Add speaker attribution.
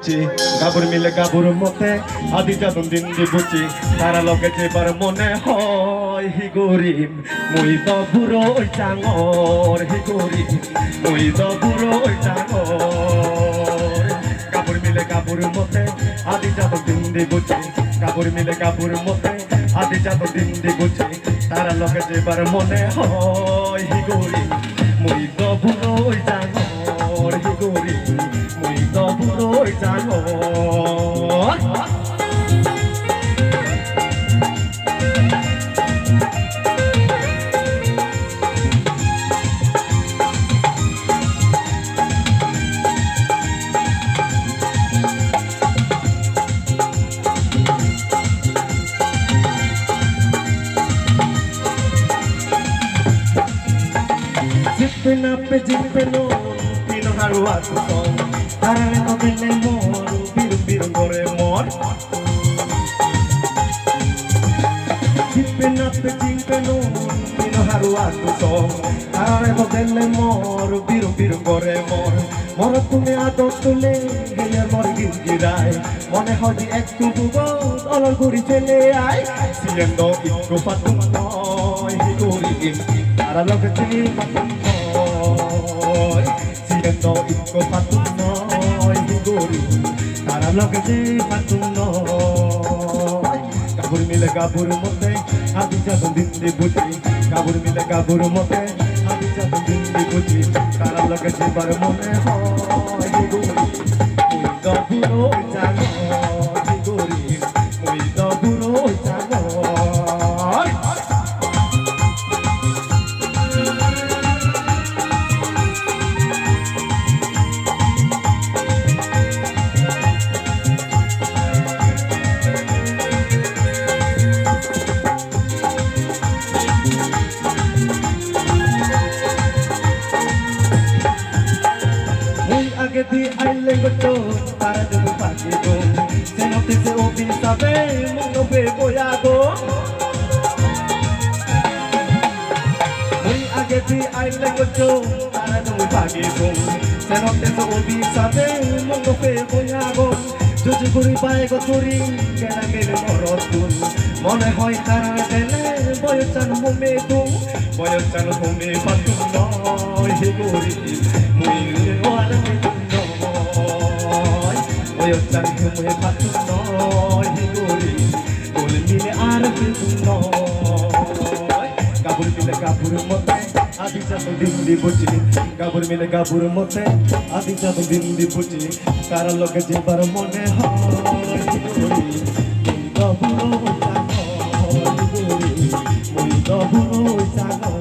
Speaker 1: বুঝছি গাবুর মিলে গাবুর মতে আদি যাদন দিন দি বুঝছি তারা লগে যেবার মনে হয় হি গরিব মুই তো বুড়ো চাঙর হি গরিব মুই তো বুড়ো চাঙর গাবুর মিলে গাবুর মতে আদি যাদন দিন দি বুঝছি গাবুর মিলে গাবুর মতে আদি যাদন দিন দি বুঝছি তারা লগে যেবার মনে হয় হি গরিব মুই তো বুড়ো চাঙর হি গরিব মুই তো বুড়ো চাঙর Jippena pe jippeno pino haru atuso tarale ko belle mor biru biru gore mor Jippena pe jippeno pino haru atuso tarale ko belle mor biru biru gore mor mor তুমি আদর তুলে গেলে মর গিরায় মনে হয় একটু বুবত অলর ঘুরি চলে আয় সিলেন্ডো ইকো পাতুম নয় গরি তারা লোকে চিনি পাতুম siendo iko patung noy gori tara loge je patung noy kabur mile kabur mote adi jadon din di buti kabur mile kabur mote adi jadon din di buti tara loge je bar mone hoy gori mui to buro jano gori mui to buro jano आगे दी आइले गतो तारा जब पाके गो सेनोते से ओबी साबे मुंगो पे बोया गो मुई आगे दी आइले गतो तारा जब पाके गो सेनोते से ओबी साबे मुंगो पे बोया गो जुजु गुरी पाए गो तुरी केना केले मरतुन মনে হয় তারা দেলে বয়চান মুমে তুম বয়চান মুমে পাতুম নয় হে গরি মুই ওয়ালা Oyotan humwe patung noy higori Gol mile ar patung noy Gabur mile gabur mote Adi jadon din di buci Gabur mile gabur mote Adi jadon din di buci Tara loge jebar mone hoy higori Mui to buro chano higori Mui to buro chano